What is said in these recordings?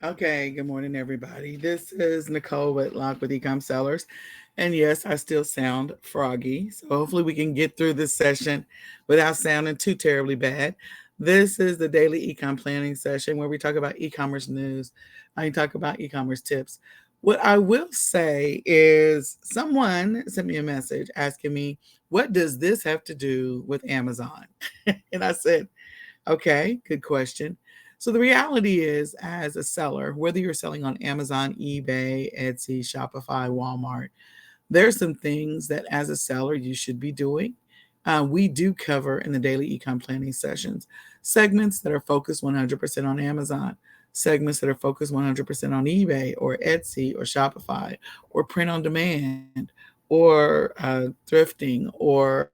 Okay, good morning, everybody. This is Nicole Whitlock with eCom Sellers. And yes, I still sound froggy. So hopefully we can get through this session without sounding too terribly bad. This is the daily ecom planning session where we talk about e-commerce news. I talk about e-commerce tips. What I will say is someone sent me a message asking me, what does this have to do with Amazon? And I said, okay, good question. So the reality is, as a seller, whether you're selling on Amazon, eBay, Etsy, Shopify, Walmart, there's some things that as a seller you should be doing. We do cover in the daily ecom planning sessions segments that are focused 100% on Amazon, segments that are focused 100% on eBay or Etsy or Shopify or print on demand or thrifting or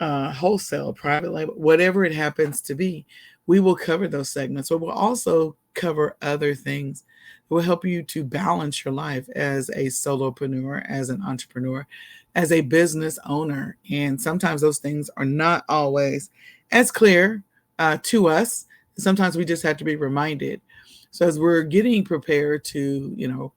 wholesale, private label, whatever it happens to be, we will cover those segments. But we'll also cover other things that will help you to balance your life as a solopreneur, as an entrepreneur, as a business owner. And sometimes those things are not always as clear to us. Sometimes we just have to be reminded. So as we're getting prepared to,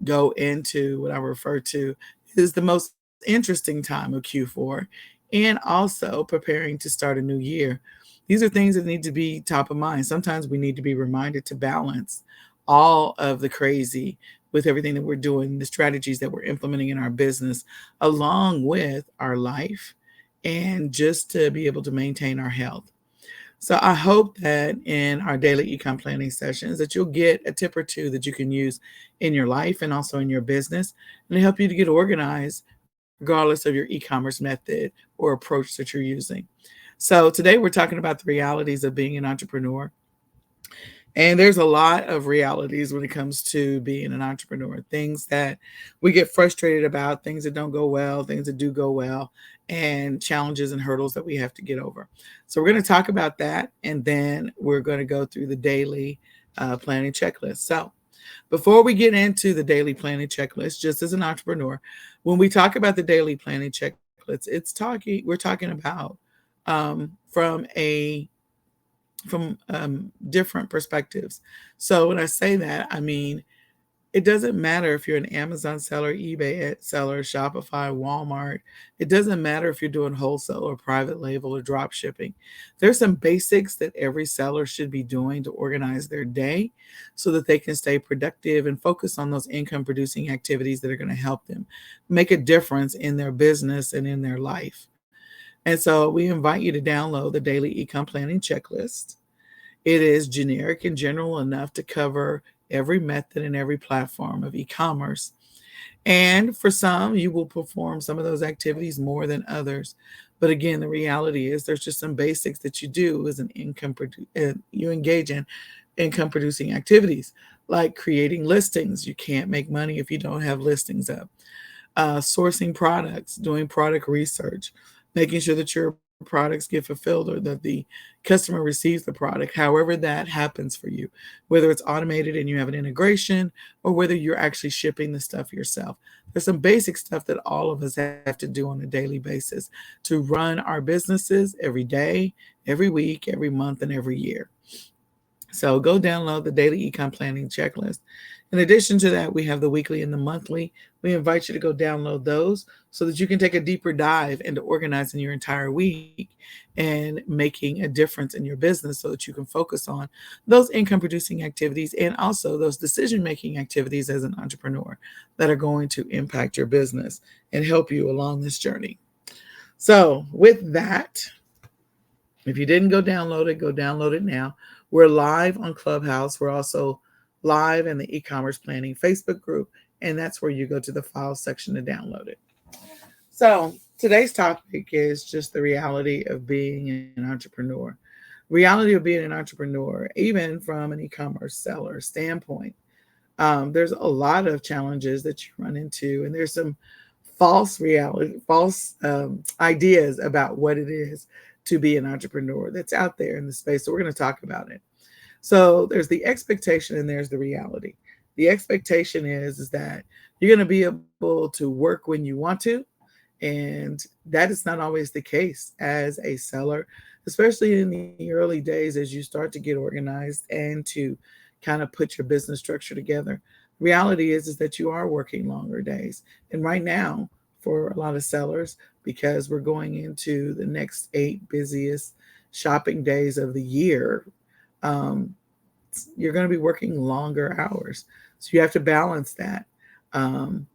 go into what I refer to is the most interesting time of Q4 and also preparing to start a new year. These are things that need to be top of mind. Sometimes we need to be reminded to balance all of the crazy with everything that we're doing, the strategies that we're implementing in our business, along with our life, and just to be able to maintain our health. So I hope that in our daily ecom planning sessions that you'll get a tip or two that you can use in your life and also in your business and to help you to get organized regardless of your e-commerce method or approach that you're using. So today we're talking about the realities of being an entrepreneur. And there's a lot of realities when it comes to being an entrepreneur, things that we get frustrated about, things that don't go well, things that do go well, and challenges and hurdles that we have to get over. So, we're going to talk about that, and then we're going to go through the daily planning checklist. So, before we get into the daily planning checklist, just as an entrepreneur, when we talk about the daily planning checklist, we're talking about from different perspectives. So when I say that, I mean it doesn't matter if you're an Amazon seller, eBay seller, Shopify, Walmart. It doesn't matter if you're doing wholesale or private label or drop shipping. There's some basics that every seller should be doing to organize their day so that they can stay productive and focus on those income producing activities that are going to help them make a difference in their business and in their life. And so we invite you to download the daily ecom planning checklist. It is generic and general enough to cover every method and every platform of e-commerce. And for some, you will perform some of those activities more than others. But again, the reality is there's just some basics that you do as an you engage in income producing activities like creating listings. You can't make money if you don't have listings up. Sourcing products, doing product research, making sure that your products get fulfilled or that the customer receives the product, however that happens for you, whether it's automated and you have an integration or whether you're actually shipping the stuff yourself. There's some basic stuff that all of us have to do on a daily basis to run our businesses every day, every week, every month, and every year. So go download the daily ecom planning checklist. In addition to that, we have the weekly and the monthly. We invite you to go download those so that you can take a deeper dive into organizing your entire week and making a difference in your business so that you can focus on those income producing activities and also those decision making activities as an entrepreneur that are going to impact your business and help you along this journey. So, with that, if you didn't go download it now. We're live on Clubhouse. We're also live in the e-commerce planning Facebook group, and that's where you go to the files section to download it. So today's topic is just the reality of being an entrepreneur. Reality of being an entrepreneur, even from an e-commerce seller standpoint. There's a lot of challenges that you run into, and there's some false ideas about what it is to be an entrepreneur that's out there in the space. So we're going to talk about it. So there's the expectation and there's the reality. The expectation is that you're going to be able to work when you want to, and that is not always the case as a seller, especially in the early days as you start to get organized and to kind of put your business structure together. Reality is that you are working longer days. And right now, for a lot of sellers, because we're going into the next 8 busiest shopping days of the year, um, you're going to be working longer hours. So you have to balance that. Um,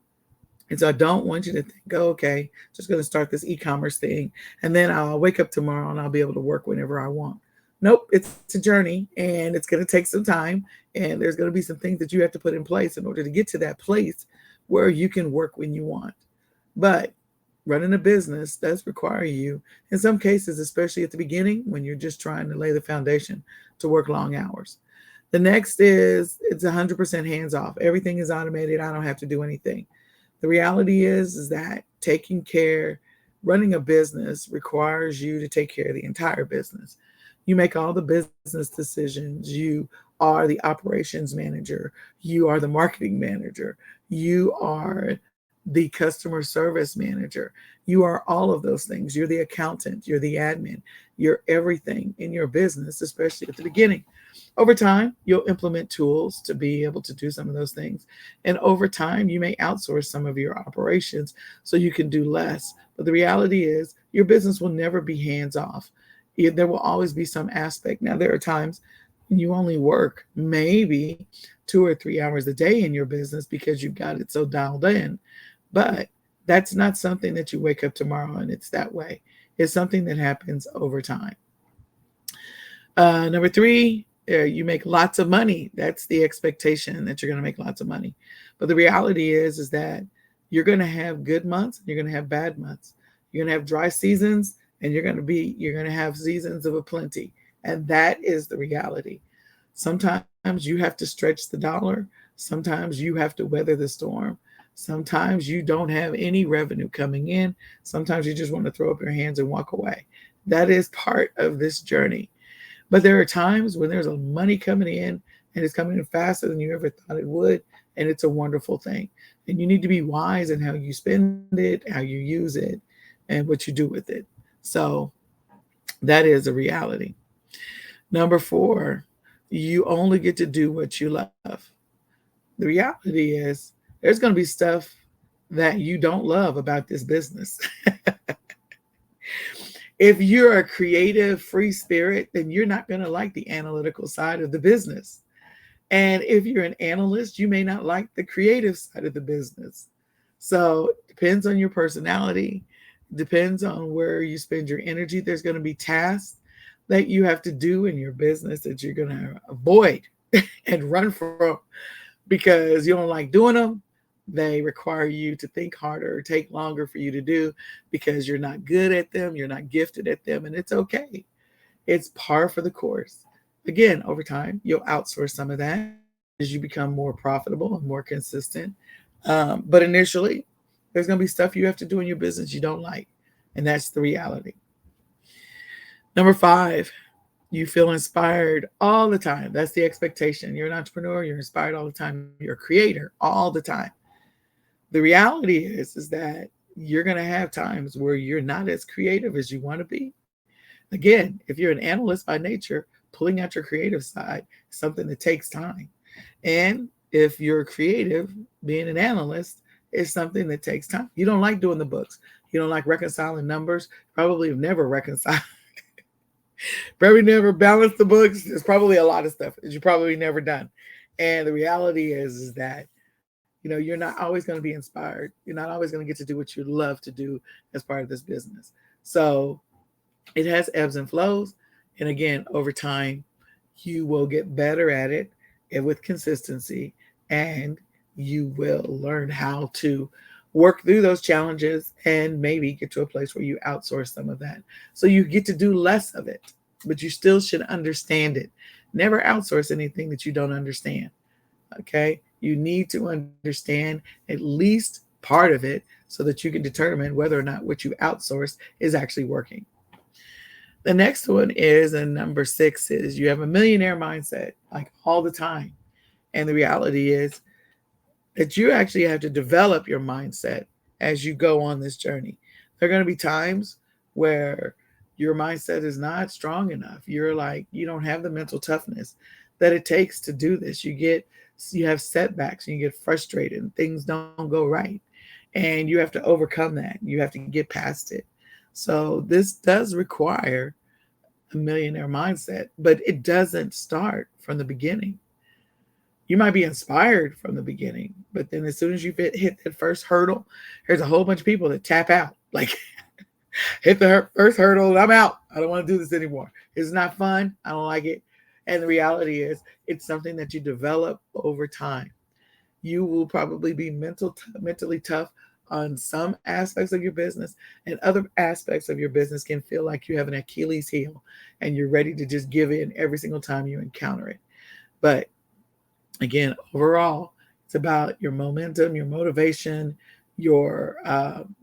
and so I don't want you to think, oh, okay, just going to start this e-commerce thing, and then I'll wake up tomorrow and I'll be able to work whenever I want. Nope, it's a journey and it's going to take some time. And there's going to be some things that you have to put in place in order to get to that place where you can work when you want. But running a business does require you, in some cases, especially at the beginning when you're just trying to lay the foundation, to work long hours. The next is it's 100% hands off. Everything is automated. I don't have to do anything. The reality is that taking care, running a business requires you to take care of the entire business. You make all the business decisions. You are the operations manager. You are the marketing manager. You are the customer service manager. You are all of those things. You're the accountant. You're the admin. You're everything in your business, especially at the beginning. Over time, you'll implement tools to be able to do some of those things. And over time, you may outsource some of your operations so you can do less. But the reality is, your business will never be hands off. There will always be some aspect. Now, there are times when you only work maybe 2 or 3 hours a day in your business because you've got it so dialed in. But that's not something that you wake up tomorrow and it's that way. It's something that happens over time. Number three, you make lots of money. That's the expectation, that you're going to make lots of money. But the reality is that you're going to have good months and you're going to have bad months. You're going to have dry seasons and you're going to have seasons of aplenty. And that is the reality. Sometimes you have to stretch the dollar. Sometimes you have to weather the storm. Sometimes you don't have any revenue coming in. Sometimes you just want to throw up your hands and walk away. That is part of this journey. But there are times when there's money coming in and it's coming in faster than you ever thought it would. And it's a wonderful thing. And you need to be wise in how you spend it, how you use it, and what you do with it. So that is a reality. Number four, you only get to do what you love. The reality is there's going to be stuff that you don't love about this business. If you're a creative, free spirit, then you're not going to like the analytical side of the business. And if you're an analyst, you may not like the creative side of the business. So it depends on your personality, depends on where you spend your energy. There's going to be tasks that you have to do in your business that you're going to avoid and run from because you don't like doing them. They require you to think harder or take longer for you to do because you're not good at them, you're not gifted at them, and it's okay. It's par for the course. Again, over time, you'll outsource some of that as you become more profitable and more consistent. But initially, there's going to be stuff you have to do in your business you don't like, and that's the reality. Number five, you feel inspired all the time. That's the expectation. You're an entrepreneur, you're inspired all the time. You're a creator all the time. The reality is that you're going to have times where you're not as creative as you want to be. Again, if you're an analyst by nature, pulling out your creative side is something that takes time. And if you're creative, being an analyst is something that takes time. You don't like doing the books. You don't like reconciling numbers. Probably have never reconciled. Probably never balanced the books. There's probably a lot of stuff that you probably never done. And the reality is that you're not always going to be inspired. You're not always going to get to do what you love to do as part of this business. So it has ebbs and flows. And again, over time, you will get better at it and with consistency, and you will learn how to work through those challenges and maybe get to a place where you outsource some of that. So you get to do less of it, but you still should understand it. Never outsource anything that you don't understand. Okay? You need to understand at least part of it so that you can determine whether or not what you outsource is actually working. The next one is, and number 6 is, you have a millionaire mindset, like all the time. And the reality is that you actually have to develop your mindset as you go on this journey. There are going to be times where your mindset is not strong enough. You're like, you don't have the mental toughness. that it takes to do this. You have setbacks and you get frustrated and things don't go right. And you have to overcome that. You have to get past it. So this does require a millionaire mindset, but it doesn't start from the beginning. You might be inspired from the beginning, but then as soon as you hit that first hurdle, there's a whole bunch of people that tap out. Like, hit the first hurdle and I'm out. I don't want to do this anymore. It's not fun. I don't like it. And the reality is, it's something that you develop over time. You will probably be mentally tough on some aspects of your business, and other aspects of your business can feel like you have an Achilles heel and you're ready to just give in every single time you encounter it. But again, overall, it's about your momentum, your motivation, your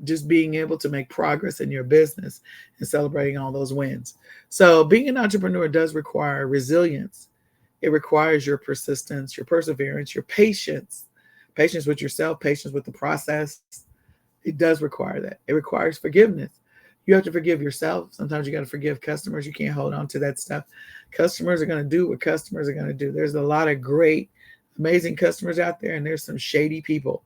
just being able to make progress in your business and celebrating all those wins. So being an entrepreneur does require resilience. It requires your persistence, your perseverance, your patience with yourself, patience with the process. It does require that. It requires forgiveness. You have to forgive yourself. Sometimes you got to forgive customers. You can't hold on to that stuff. Customers are going to do what customers are going to do. There's a lot of great, amazing customers out there, and there's some shady people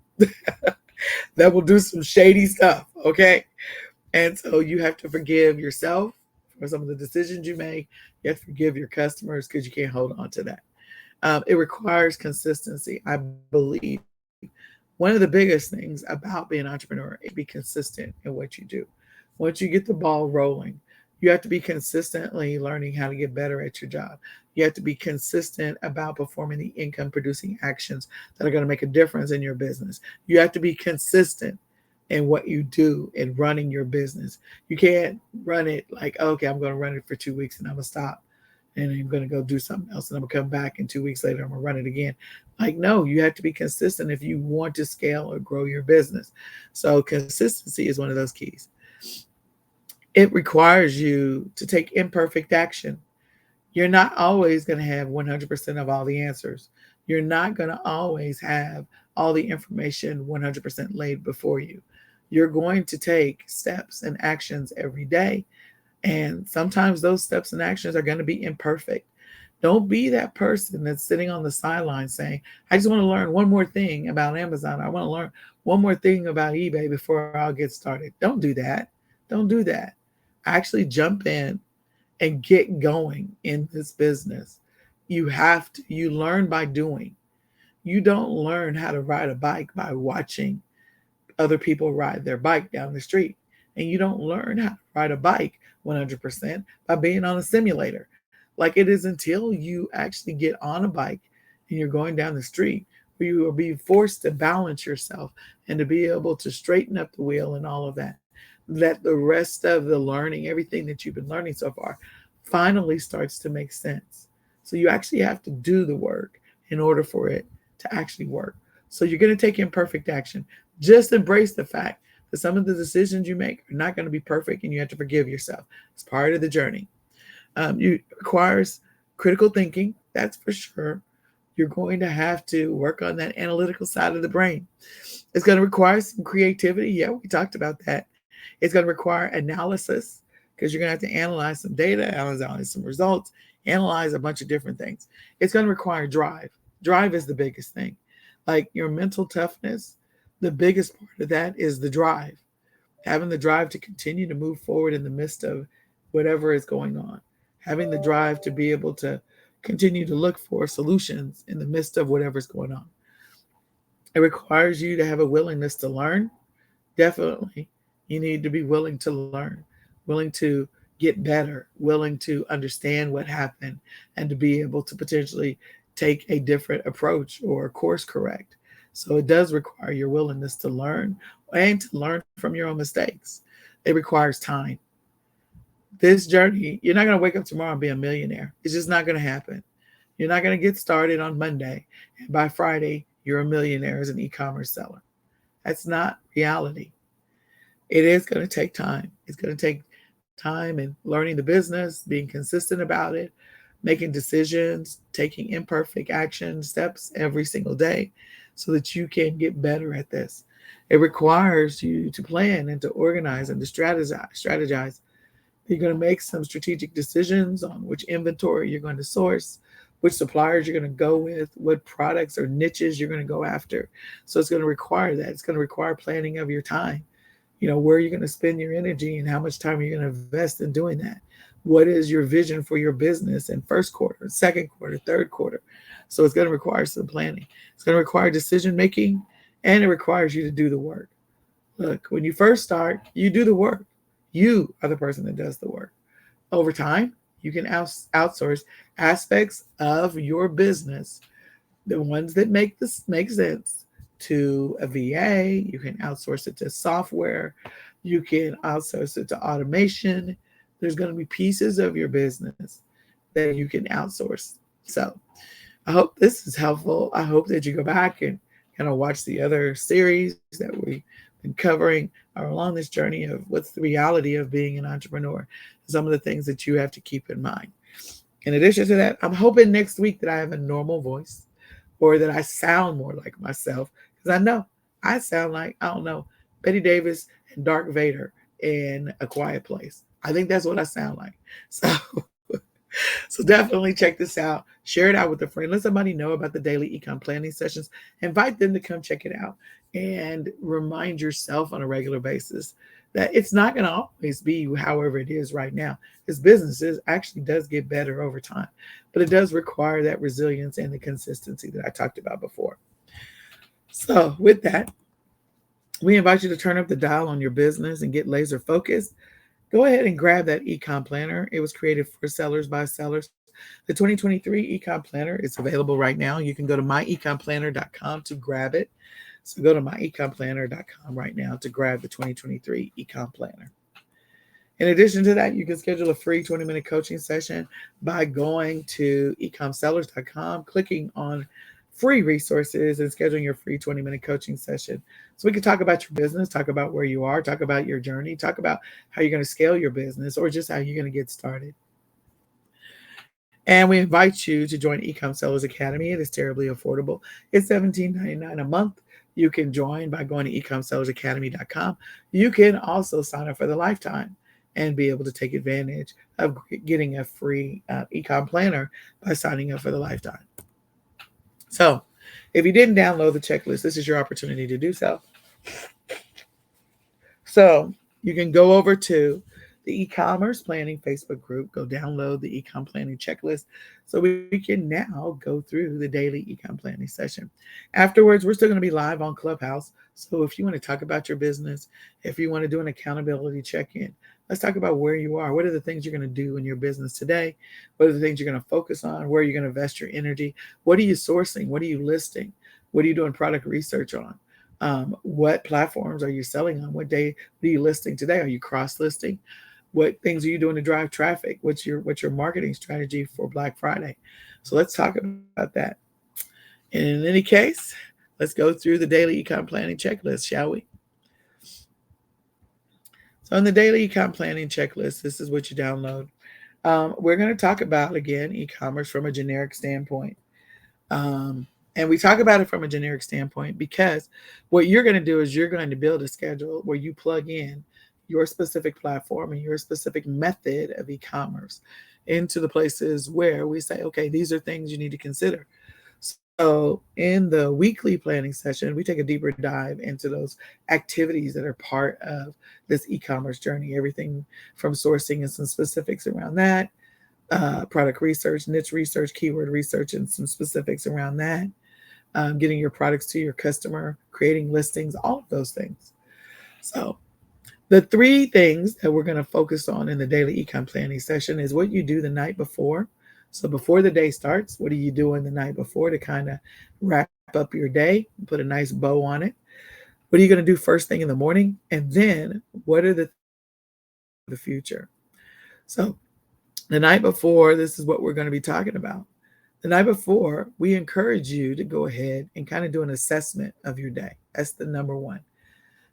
that will do some shady stuff. Okay. And so you have to forgive yourself for some of the decisions you make. You have to forgive your customers because you can't hold on to that. It requires consistency. I believe one of the biggest things about being an entrepreneur is be consistent in what you do. Once you get the ball rolling, you have to be consistently learning how to get better at your job. You have to be consistent about performing the income producing actions that are going to make a difference in your business. You have to be consistent in what you do in running your business. You can't run it like, okay, I'm going to run it for 2 weeks and I'm going to stop and I'm going to go do something else and I'm going to come back and 2 weeks later I'm going to run it again. Like, no, you have to be consistent if you want to scale or grow your business. So consistency is one of those keys. It requires you to take imperfect action. You're not always going to have 100% of all the answers. You're not going to always have all the information 100% laid before you. You're going to take steps and actions every day. And sometimes those steps and actions are going to be imperfect. Don't be that person that's sitting on the sidelines saying, I just want to learn one more thing about Amazon. I want to learn one more thing about eBay before I'll get started. Don't do that. Don't do that. Actually jump in and get going in this business. You learn by doing. You don't learn how to ride a bike by watching other people ride their bike down the street. And you don't learn how to ride a bike 100% by being on a simulator. Like, it is until you actually get on a bike and you're going down the street where you will be forced to balance yourself and to be able to straighten up the wheel and all of that. That the rest of the learning, everything that you've been learning so far, finally starts to make sense. So you actually have to do the work in order for it to actually work. So you're going to take imperfect action. Just embrace the fact that some of the decisions you make are not going to be perfect and you have to forgive yourself. It's part of the journey. It requires critical thinking, that's for sure. You're going to have to work on that analytical side of the brain. It's going to require some creativity. Yeah, we talked about that. It's going to require analysis because you're going to have to analyze some data, analyze some results, analyze a bunch of different things. It's going to require drive. Drive is the biggest thing. Like, your mental toughness, the biggest part of that is the drive. Having the drive to continue to move forward in the midst of whatever is going on. Having the drive to be able to continue to look for solutions in the midst of whatever's going on. It requires you to have a willingness to learn. Definitely, you need to be willing to learn, willing to get better, willing to understand what happened, and to be able to potentially take a different approach or course correct. So it does require your willingness to learn and to learn from your own mistakes. It requires time. This journey, you're not going to wake up tomorrow and be a millionaire. It's just not going to happen. You're not going to get started on Monday, and by Friday, you're a millionaire as an e-commerce seller. That's not reality. It is going to take time. It's going to take time in learning the business, being consistent about it, making decisions, taking imperfect action steps every single day so that you can get better at this. It requires you to plan and to organize and to strategize. You're going to make some strategic decisions on which inventory you're going to source, which suppliers you're going to go with, what products or niches you're going to go after. So it's going to require that. It's going to require planning of your time. Where you're going to spend your energy and how much time you're going to invest in doing that. What is your vision for your business in first quarter, second quarter, third quarter? So it's going to require some planning. It's going to require decision making, and it requires you to do the work. Look, when you first start, you do the work. You are the person that does the work. Over time, you can outsource aspects of your business, the ones that make sense, to a VA. You can outsource it to software. You can outsource it to automation. There's going to be pieces of your business that you can outsource. So I hope this is helpful. I hope that you go back and kind of watch the other series that we've been covering along this journey of what's the reality of being an entrepreneur, some of the things that you have to keep in mind. In addition to that, I'm hoping next week that I have a normal voice, or that I sound more like myself, because I know I sound like, I don't know, Betty Davis and Darth Vader in A Quiet Place. I think that's what I sound like. So So definitely check this out. Share it out with a friend. Let somebody know about the daily ecom planning sessions. Invite them to come check it out, and remind yourself on a regular basis that it's not going to always be however it is right now. This business actually does get better over time, but it does require that resilience and the consistency that I talked about before. So with that, we invite you to turn up the dial on your business and get laser focused. Go ahead and grab that ecom planner. It was created for sellers by sellers. The 2023 ecom planner is available right now. You can go to myecomplanner.com to grab it. So go to myecomplanner.com right now to grab the 2023 ecom planner. In addition to that, you can schedule a free 20-minute coaching session by going to ecomsellers.com, clicking on free resources, and scheduling your free 20-minute coaching session. So we can talk about your business, talk about where you are, talk about your journey, talk about how you're going to scale your business, or just how you're going to get started. And we invite you to join eCom Sellers Academy. It is terribly affordable. It's $17.99 a month. You can join by going to ecomsellersacademy.com. You can also sign up for the lifetime and be able to take advantage of getting a free ecom planner by signing up for the lifetime. So if you didn't download the checklist, this is your opportunity to do so. So you can go over to the e-commerce planning Facebook group, go download the ecom planning checklist, so we can now go through the daily ecom planning session. Afterwards, we're still going to be live on Clubhouse. So if you want to talk about your business, if you want to do an accountability check-in, let's talk about where you are. What are the things you're going to do in your business today? What are the things you're going to focus on? Where are you going to invest your energy? What are you sourcing? What are you listing? What are you doing product research on? What platforms are you selling on? What day are you listing today? Are you cross-listing? What things are you doing to drive traffic? What's your marketing strategy for Black Friday? So let's talk about that. In any case, let's go through the daily ecom planning checklist, shall we? So in the daily ecom planning checklist, this is what you download. We're going to talk about, again, e-commerce from a generic standpoint. And we talk about it from a generic standpoint because what you're going to do is you're going to build a schedule where you plug in your specific platform and your specific method of e-commerce into the places where we say, okay, these are things you need to consider. So in the weekly planning session, we take a deeper dive into those activities that are part of this e-commerce journey, everything from sourcing and some specifics around that, product research, niche research, keyword research, and some specifics around that, getting your products to your customer, creating listings, all of those things. So the three things that we're going to focus on in the daily ecom planning session is what you do the night before. So before the day starts, what are you doing the night before to kind of wrap up your day, put a nice bow on it? What are you going to do first thing in the morning? And then what are the future? So the night before, this is what we're going to be talking about. The night before, we encourage you to go ahead and kind of do an assessment of your day. That's the number one.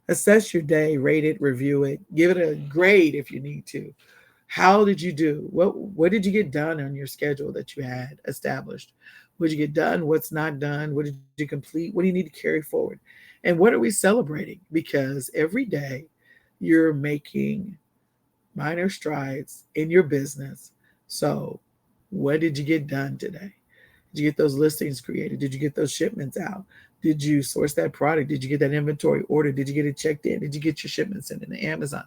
Assess your day, rate it, review it, give it a grade if you need to. How did you do? What did you get done on your schedule that you had established? What did you get done? What's not done? What did you complete? What do you need to carry forward? And what are we celebrating? Because every day you're making minor strides in your business. So what did you get done today? Did you get those listings created? Did you get those shipments out? Did you source that product? Did you get that inventory ordered? Did you get it checked in? Did you get your shipments sent into Amazon?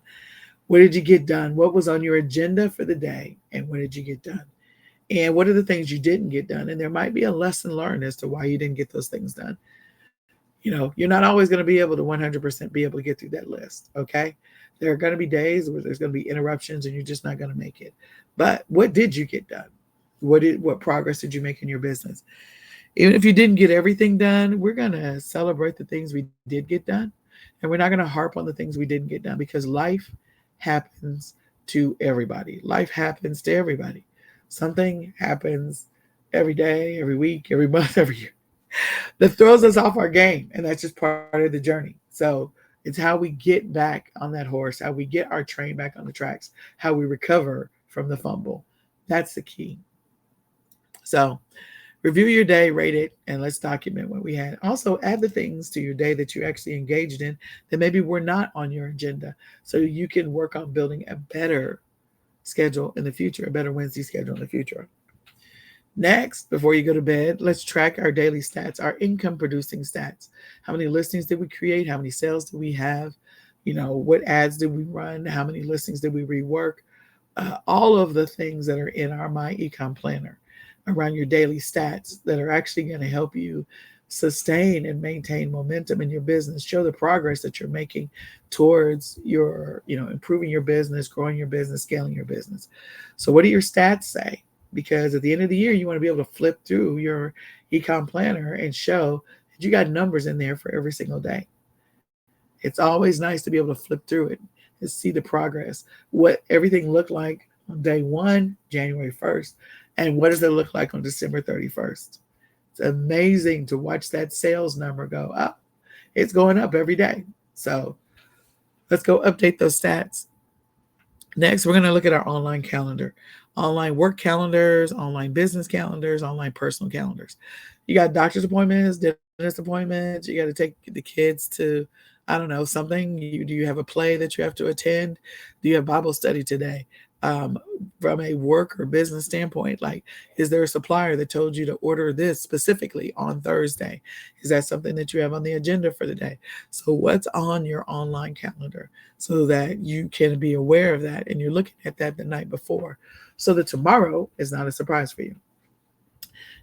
What did you get done? What was on your agenda for the day? And what did you get done? And what are the things you didn't get done? And there might be a lesson learned as to why you didn't get those things done. You're not always going to be able to 100% be able to get through that list. Okay. There are going to be days where there's going to be interruptions and you're just not going to make it. But what did you get done? What progress did you make in your business? Even if you didn't get everything done, we're going to celebrate the things we did get done. And we're not going to harp on the things we didn't get done, because life happens to everybody. Life happens to everybody. Something happens every day, every week, every month, every year that throws us off our game. And that's just part of the journey. So it's how we get back on that horse, how we get our train back on the tracks, how we recover from the fumble. That's the key. So review your day, rate it, and let's document what we had. Also, add the things to your day that you actually engaged in that maybe were not on your agenda, so you can work on building a better schedule in the future, a better Wednesday schedule in the future. Next, before you go to bed, let's track our daily stats, our income producing stats. How many listings did we create? How many sales did we have? What ads did we run? How many listings did we rework? All of the things that are in our My eCom Planner around your daily stats that are actually going to help you sustain and maintain momentum in your business, show the progress that you're making towards your, improving your business, growing your business, scaling your business. So what do your stats say? Because at the end of the year, you want to be able to flip through your eCom Planner and show that you got numbers in there for every single day. It's always nice to be able to flip through it and see the progress, what everything looked like on day 1, January 1st, and what does it look like on December 31st. It's amazing to watch that sales number go up. It's going up every day. So let's go update those stats. Next, we're going to look at our online calendar, online work calendars, online business calendars, online personal calendars. You got doctor's appointments, dentist appointments. You got to take the kids to, I don't know, something. Do you have a play that you have to attend? Do you have Bible study today? From a work or business standpoint, like, is there a supplier that told you to order this specifically on Thursday? Is that something that you have on the agenda for the day? So what's on your online calendar so that you can be aware of that and you're looking at that the night before so that tomorrow is not a surprise for you.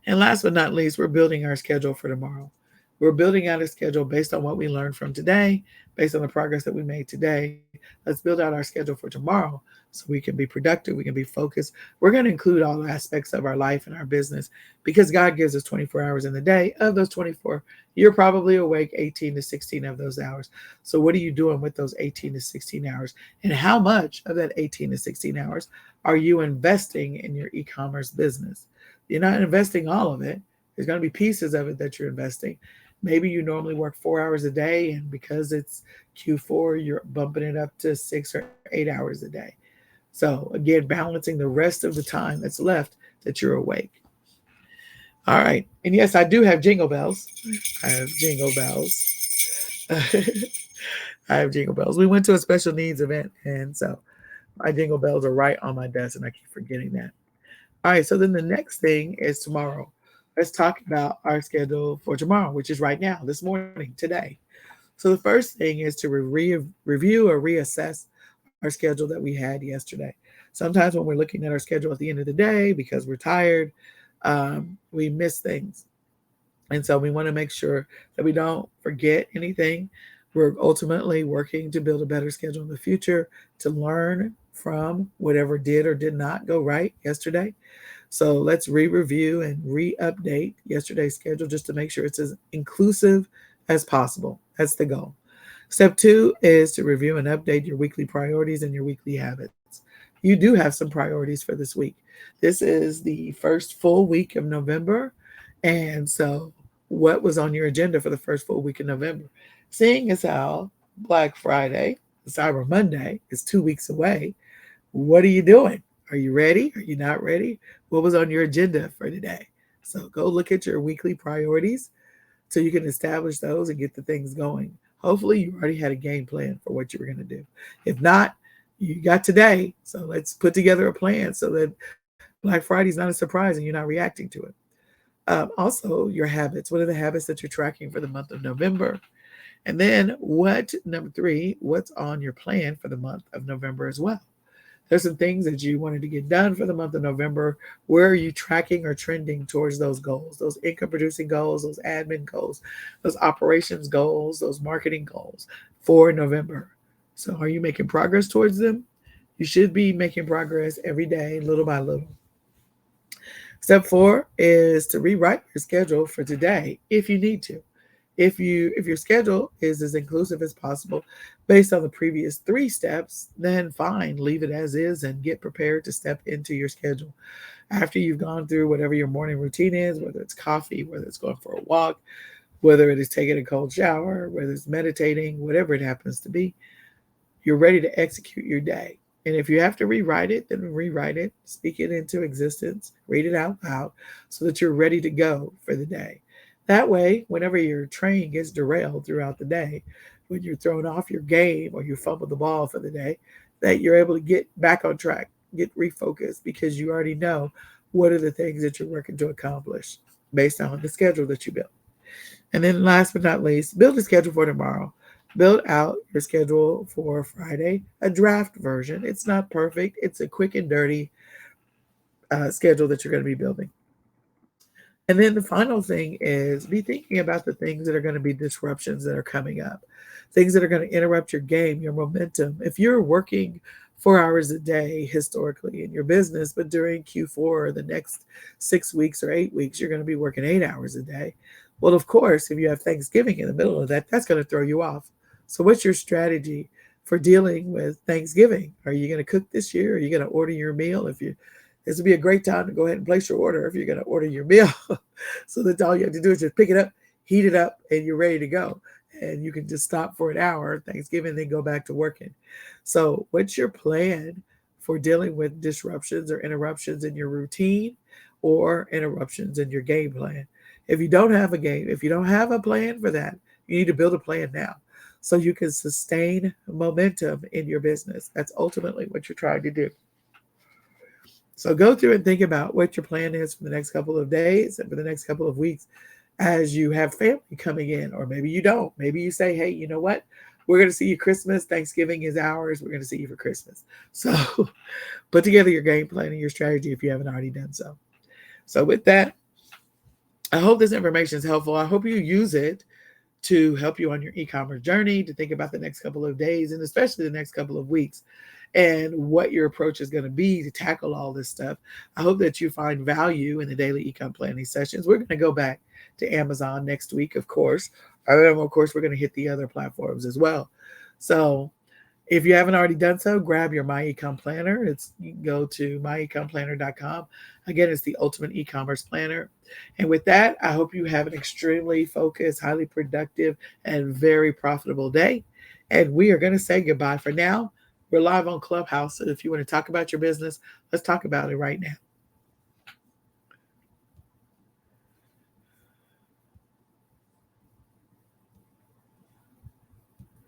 And last but not least, we're building our schedule for tomorrow. We're building out a schedule based on what we learned from today, based on the progress that we made today. Let's build out our schedule for tomorrow so we can be productive, we can be focused. We're going to include all aspects of our life and our business because God gives us 24 hours in the day. Of those 24, you're probably awake 18 to 16 of those hours. So what are you doing with those 18 to 16 hours? And how much of that 18 to 16 hours are you investing in your e-commerce business? You're not investing all of it. There's going to be pieces of it that you're investing. Maybe you normally work 4 hours a day, and because it's Q4, you're bumping it up to 6 or 8 hours a day. So again, balancing the rest of the time that's left that you're awake. All right. And yes, I do have jingle bells. I have jingle bells. I have jingle bells. We went to a special needs event, and so my jingle bells are right on my desk, and I keep forgetting that. All right. So then the next thing is tomorrow. Let's talk about our schedule for tomorrow, which is right now, this morning, today. So the first thing is to review or reassess our schedule that we had yesterday. Sometimes when we're looking at our schedule at the end of the day, because we're tired, we miss things. And so we want to make sure that we don't forget anything. We're ultimately working to build a better schedule in the future, to learn from whatever did or did not go right yesterday. So let's re-review and re-update yesterday's schedule just to make sure it's as inclusive as possible. That's the goal. Step 2 is to review and update your weekly priorities and your weekly habits. You do have some priorities for this week. This is the first full week of November. And so what was on your agenda for the first full week of November? Seeing as how Black Friday, Cyber Monday, is 2 weeks away, what are you doing? Are you ready? Are you not ready? What was on your agenda for today? So go look at your weekly priorities so you can establish those and get the things going. Hopefully you already had a game plan for what you were going to do. If not, you got today. So let's put together a plan so that Black Friday is not a surprise and you're not reacting to it. Also, your habits. What are the habits that you're tracking for the month of November? And then number three, what's on your plan for the month of November as well? There's some things that you wanted to get done for the month of November. Where are you tracking or trending towards those goals, those income producing goals, those admin goals, those operations goals, those marketing goals for November? So are you making progress towards them? You should be making progress every day, little by little. Step 4 is to rewrite your schedule for today if you need to. If your schedule is as inclusive as possible based on the previous 3 steps, then fine, leave it as is and get prepared to step into your schedule. After you've gone through whatever your morning routine is, whether it's coffee, whether it's going for a walk, whether it is taking a cold shower, whether it's meditating, whatever it happens to be, you're ready to execute your day. And if you have to rewrite it, then rewrite it, speak it into existence, read it out loud so that you're ready to go for the day. That way, whenever your train gets derailed throughout the day, when you're thrown off your game or you fumble the ball for the day, that you're able to get back on track, get refocused because you already know what are the things that you're working to accomplish based on the schedule that you built. And then last but not least, build a schedule for tomorrow. Build out your schedule for Friday, a draft version. It's not perfect. It's a quick and dirty schedule that you're going to be building. And then the final thing is be thinking about the things that are going to be disruptions that are coming up, things that are going to interrupt your game, your momentum. If you're working 4 hours a day historically in your business, but during Q4 or the next 6 weeks or 8 weeks, you're going to be working 8 hours a day. Well, of course, if you have Thanksgiving in the middle of that, that's going to throw you off. So what's your strategy for dealing with Thanksgiving? Are you going to cook this year? Are you going to order your meal? This would be a great time to go ahead and place your order if you're going to order your meal. So that all you have to do is just pick it up, heat it up, and you're ready to go. And you can just stop for an hour, Thanksgiving, then go back to working. So what's your plan for dealing with disruptions or interruptions in your routine or interruptions in your game plan? If you don't have a plan for that, you need to build a plan now so you can sustain momentum in your business. That's ultimately what you're trying to do. So go through and think about what your plan is for the next couple of days and for the next couple of weeks as you have family coming in, or maybe you don't. Maybe you say, hey, you know what? We're going to see you Christmas. Thanksgiving is ours. We're going to see you for Christmas. So put together your game plan and your strategy if you haven't already done so. So with that, I hope this information is helpful. I hope you use it to help you on your e-commerce journey, to think about the next couple of days and especially the next couple of weeks and what your approach is going to be to tackle all this stuff. I hope that you find value in the daily e-com planning sessions. We're going to go back to Amazon next week, of course. And of course, we're going to hit the other platforms as well. So if you haven't already done so, grab your My eCom Planner. You can go to myecomplanner.com. Again, it's the ultimate e-commerce planner. And with that, I hope you have an extremely focused, highly productive, and very profitable day. And we are going to say goodbye for now. We're live on Clubhouse. So if you want to talk about your business, let's talk about it right now.